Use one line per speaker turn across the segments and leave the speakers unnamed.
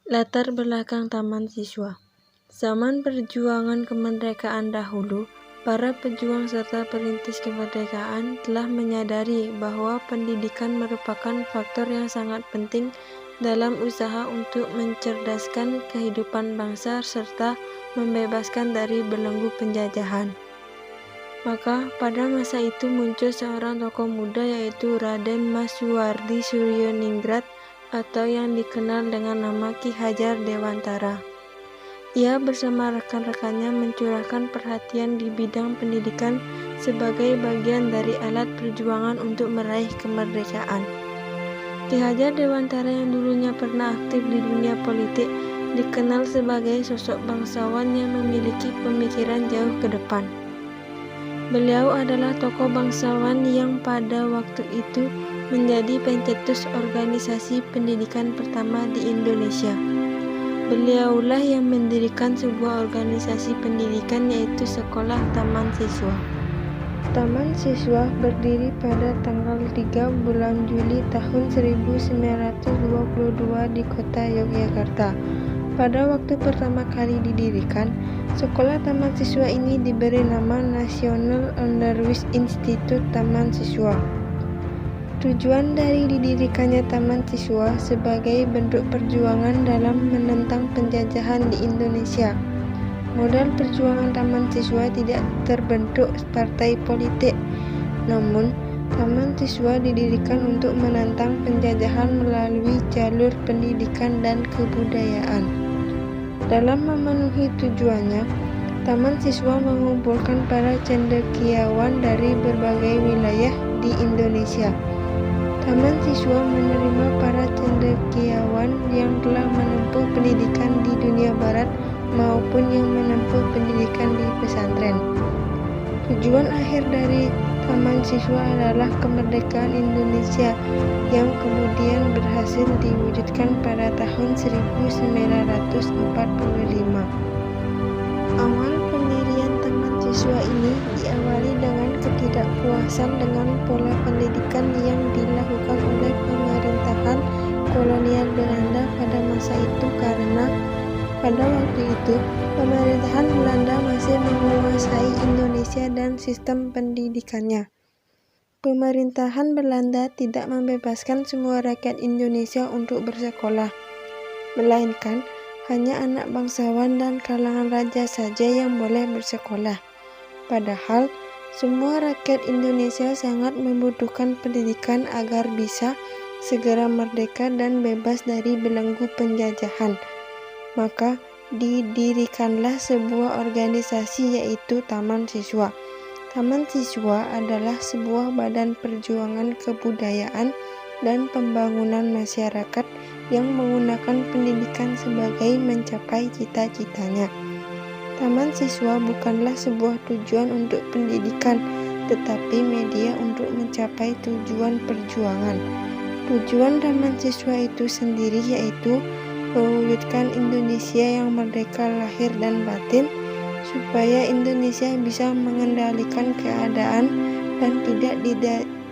Latar belakang Taman Siswa. Zaman perjuangan kemerdekaan dahulu, para pejuang serta perintis kemerdekaan telah menyadari bahwa pendidikan merupakan faktor yang sangat penting dalam usaha untuk mencerdaskan kehidupan bangsa serta membebaskan dari belenggu penjajahan. Maka pada masa itu muncul seorang tokoh muda yaitu Raden Mas Suwardi Suryaningrat atau yang dikenal dengan nama Ki Hajar Dewantara. Ia bersama rekan-rekannya mencurahkan perhatian di bidang pendidikan sebagai bagian dari alat perjuangan untuk meraih kemerdekaan. Ki Hajar Dewantara yang dulunya pernah aktif di dunia politik dikenal sebagai sosok bangsawan yang memiliki pemikiran jauh ke depan. Beliau adalah tokoh bangsawan yang pada waktu itu menjadi pencetus organisasi pendidikan pertama di Indonesia. Beliaulah yang mendirikan sebuah organisasi pendidikan yaitu Sekolah Taman Siswa. Taman Siswa berdiri pada tanggal 3 bulan Juli tahun 1922 di kota Yogyakarta. Pada waktu pertama kali didirikan, Sekolah Taman Siswa ini diberi nama National Underwis Institute Taman Siswa. Tujuan dari didirikannya Taman Siswa sebagai bentuk perjuangan dalam menentang penjajahan di Indonesia. Modal perjuangan Taman Siswa tidak terbentuk partai politik, namun Taman Siswa didirikan untuk menentang penjajahan melalui jalur pendidikan dan kebudayaan. Dalam memenuhi tujuannya, Taman Siswa mengumpulkan para cendekiawan dari berbagai wilayah di Indonesia. Taman Siswa menerima para cendekiawan yang telah menempuh pendidikan di dunia barat maupun yang menempuh pendidikan di pesantren. Tujuan akhir dari Taman Siswa adalah kemerdekaan Indonesia yang kemudian berhasil diwujudkan pada tahun 1945. Awal pendirian Taman Siswa ini diawali dengan ketidakpuasan dengan pola pendidikan yang dilakukan oleh pemerintahan kolonial Belanda pada masa itu karena pada waktu itu pemerintahan Belanda masih menguasai Indonesia dan sistem pendidikannya. Pemerintahan Belanda tidak membebaskan semua rakyat Indonesia untuk bersekolah, melainkan hanya anak bangsawan dan kalangan raja saja yang boleh bersekolah. Padahal semua rakyat Indonesia sangat membutuhkan pendidikan agar bisa segera merdeka dan bebas dari belenggu penjajahan. Maka didirikanlah sebuah organisasi yaitu Taman Siswa. Taman Siswa adalah sebuah badan perjuangan kebudayaan dan pembangunan masyarakat yang menggunakan pendidikan sebagai mencapai cita-citanya. Taman Siswa bukanlah sebuah tujuan untuk pendidikan, tetapi media untuk mencapai tujuan perjuangan. Tujuan Taman Siswa itu sendiri yaitu mewujudkan Indonesia yang merdeka lahir dan batin, supaya Indonesia bisa mengendalikan keadaan dan tidak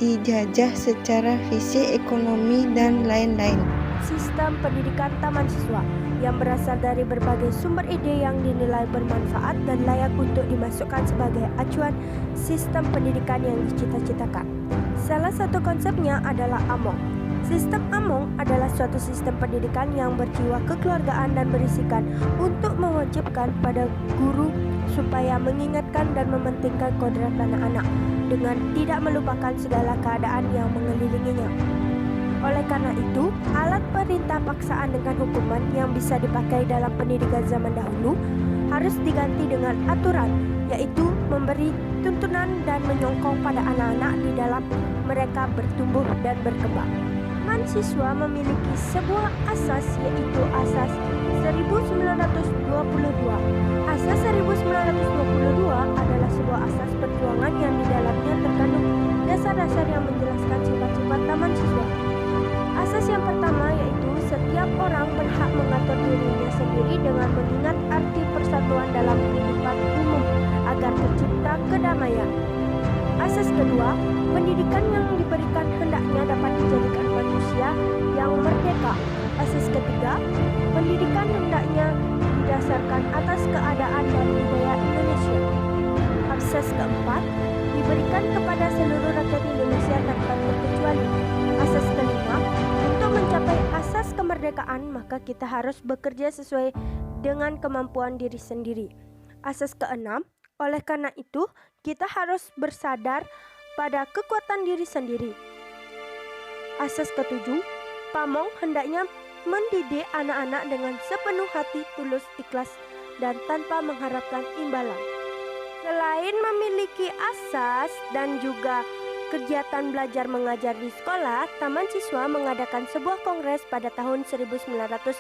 dijajah secara fisik, ekonomi, dan lain-lain.
Sistem pendidikan Taman Siswa yang berasal dari berbagai sumber ide yang dinilai bermanfaat dan layak untuk dimasukkan sebagai acuan sistem pendidikan yang dicita-citakan. Salah satu konsepnya adalah AMONG. Sistem AMONG adalah suatu sistem pendidikan yang berjiwa kekeluargaan dan berisikan untuk mewajibkan pada guru supaya mengingatkan dan mementingkan kodrat anak-anak dengan tidak melupakan segala keadaan yang mengelilinginya. Oleh karena itu, alat perintah paksaan dengan hukuman yang bisa dipakai dalam pendidikan zaman dahulu harus diganti dengan aturan, yaitu memberi tuntunan dan menyongkong pada anak-anak di dalam mereka bertumbuh dan berkembang. Taman Siswa memiliki sebuah asas yaitu Asas 1922. Asas 1922 adalah sebuah asas perjuangan yang di dalamnya terkandung dasar-dasar yang menjelaskan sifat-sifat Taman Siswa. Asas yang pertama yaitu setiap orang berhak mengatur dirinya sendiri dengan mengingat arti persatuan dalam kehidupan umum agar tercipta kedamaian. Asas kedua, pendidikan yang diberikan hendaknya dapat dijadikan manusia Indonesia yang merdeka. Asas ketiga, pendidikan hendaknya didasarkan atas keadaan dan budaya Indonesia. Asas keempat, diberikan kepada seluruh rakyat Indonesia tanpa terkecuali. Asas kelima, untuk mencapai asas kemerdekaan maka kita harus bekerja sesuai dengan kemampuan diri sendiri. Asas keenam, oleh karena itu kita harus bersadar pada kekuatan diri sendiri. Asas ketujuh, pamong hendaknya mendidik anak-anak dengan sepenuh hati, tulus, ikhlas, dan tanpa mengharapkan imbalan. Selain memiliki asas dan juga kegiatan belajar mengajar di sekolah, Taman Siswa mengadakan sebuah kongres pada tahun 1946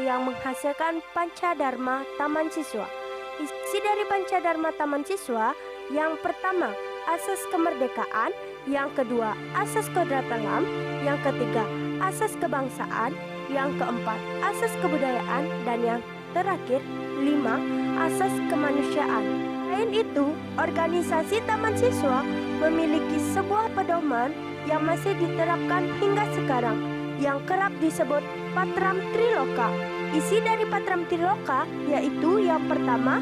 yang menghasilkan Pancadharma Taman Siswa. Isi dari Pancadharma Taman Siswa, yang pertama, asas kemerdekaan, yang kedua, asas kodrat alam, yang ketiga, asas kebangsaan, yang keempat, asas kebudayaan, dan yang terakhir, 5. Asas kemanusiaan. Selain itu, organisasi Taman Siswa memiliki sebuah pedoman yang masih diterapkan hingga sekarang, yang kerap disebut Patram Triloka. Isi dari Patram Triloka yaitu yang pertama,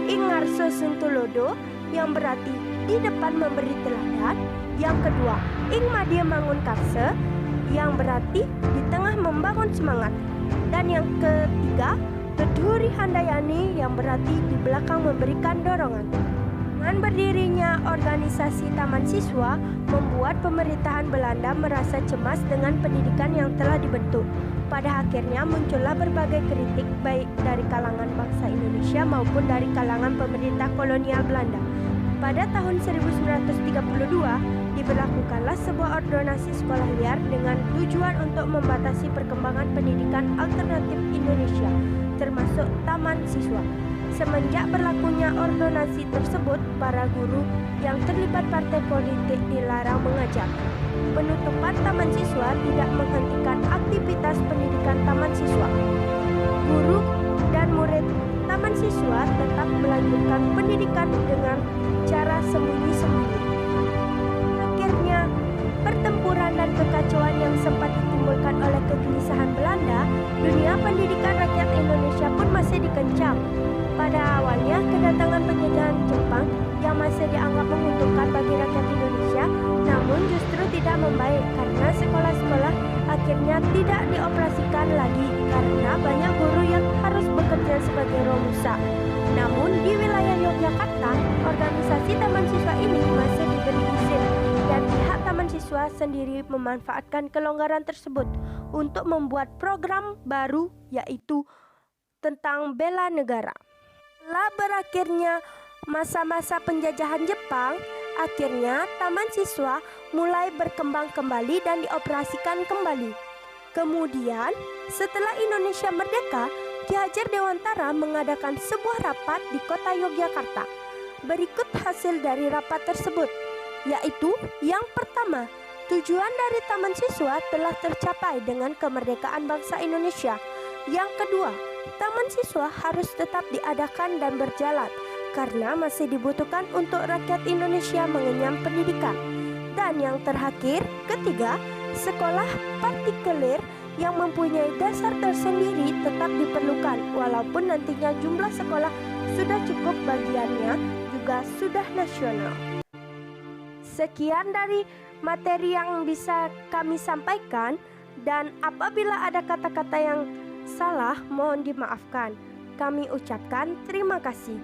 Ingarso Suntulodo, yang berarti di depan memberi teladan. Yang kedua, Ing Madya Mangun Karse, yang berarti di tengah membangun semangat. Dan yang ketiga, Keduri Handayani, yang berarti di belakang memberikan dorongan. Dengan berdirinya organisasi Taman Siswa membuat pemerintahan Belanda merasa cemas dengan pendidikan yang telah dibentuk. Pada akhirnya muncullah berbagai kritik baik dari kalangan bangsa Indonesia maupun dari kalangan pemerintah kolonial Belanda. Pada tahun 1932 diberlakukanlah sebuah ordonansi sekolah liar dengan tujuan untuk membatasi perkembangan pendidikan alternatif Indonesia, termasuk Taman Siswa. Semenjak berlakunya ordonansi tersebut, para guru yang terlibat partai politik dilarang mengajar. Penutupan Taman Siswa tidak menghentikan aktivitas pendidikan Taman Siswa. Guru dan murid Taman Siswa tetap melanjutkan pendidikan dengan cara sembunyi-sembunyi. Akhirnya, pertempuran dan kekacauan yang sempat ditimbulkan oleh kegelisahan Belanda, dunia pendidikan rakyat Indonesia pun masih dikencang. Pada awalnya, kedatangan penjajahan Jepang yang masih dianggap menguntungkan bagi rakyat Indonesia, namun justru tidak membaik karena sekolah-sekolah akhirnya tidak dioperasikan lagi karena banyak guru yang harus bekerja sebagai romusa. Namun di wilayah Yogyakarta, organisasi Taman Siswa ini masih diberi izin dan pihak Taman Siswa sendiri memanfaatkan kelonggaran tersebut untuk membuat program baru yaitu tentang bela negara. Setelah berakhirnya masa-masa penjajahan Jepang, akhirnya Taman Siswa mulai berkembang kembali dan dioperasikan kembali. Kemudian, setelah Indonesia merdeka, Ki Hajar Dewantara mengadakan sebuah rapat di kota Yogyakarta. Berikut hasil dari rapat tersebut, yaitu yang pertama, tujuan dari Taman Siswa telah tercapai dengan kemerdekaan bangsa Indonesia. Yang kedua, Taman Siswa harus tetap diadakan dan berjalan karena masih dibutuhkan untuk rakyat Indonesia mengenyam pendidikan. Dan yang terakhir, ketiga, sekolah partikelir yang mempunyai dasar tersendiri tetap diperlukan walaupun nantinya jumlah sekolah sudah cukup bagiannya juga sudah nasional. Sekian dari materi yang bisa kami sampaikan, dan apabila ada kata-kata yang salah mohon dimaafkan. Kami ucapkan terima kasih.